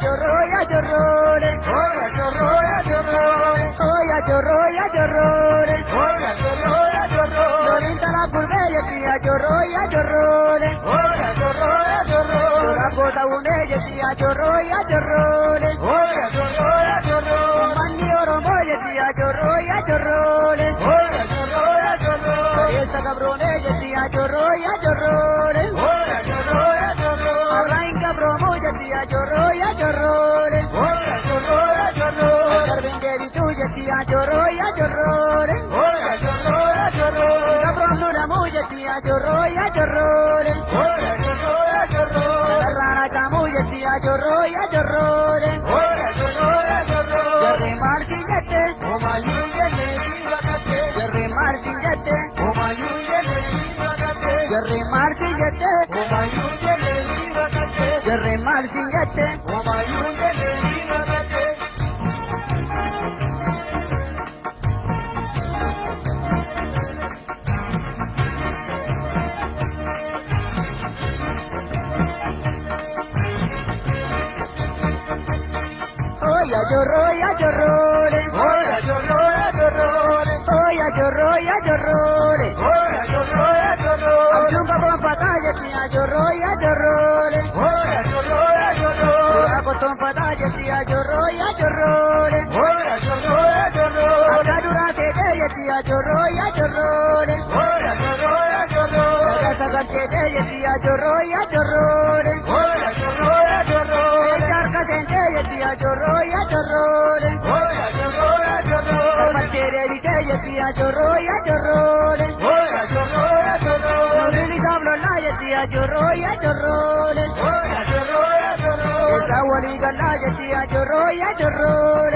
jorro ya jorrole. Oya chorro ya chorro. Oya jorro ya jorrole. Oya chorro ya chorro. Lorinta la pulve ya jorro ya jorrole. Oya chorro ya chorro. Chora cosa une ya jorro ya jorrole. Oya chorro ya chorro. Mandi oromo ya jorro ya jorrole. Oya chorro ya chorro. Esa cabrone ya jorro ya jorrole. Oya chorro ya chorro. Arrain cabromo ya jorro ya jorrole. Oya chorro ya chorro. Carven que bichu ya jorro ya jorrole. Oya chorro ya chorro. Cabron dura muya ya jorro ya jorrole. Oya chorro ya chorro. Rana chamu ya jorro ya jorrole. Oya chorro ya chorro. Jarre marchillete, O mayuyene divakate. jarre marchillete, O mayuyene divakate. jarre marchillete, O mayuyene divakate. jarre marchillete. O mayuyene divakate. Oya jorro ya jorrole. Oya chorro ya chorro. Oya jorro ya jorrole. Oya chorro ya chorro. Chumba con patalla ya jorro ya jorrole. Oya chorro ya chorro. Hago ton patalla ya jorro ya jorrole. Oya chorro ya chorro. Acá durante ya jorro ya jorrole. Oya chorro ya chorro. Casa ganchete ya jorro ya jorrole. Oya chorro ya chorro. Charca sente ya jorro ya jorrole. Oya chorro ya chorro. Salvatere vite ya jorro ya jorrole. Oya chorro ya chorro. Lili sablo la ya jorro ya jorrole. Oya chorro ya chorro. Esa wali gala ya jorro ya jorrole.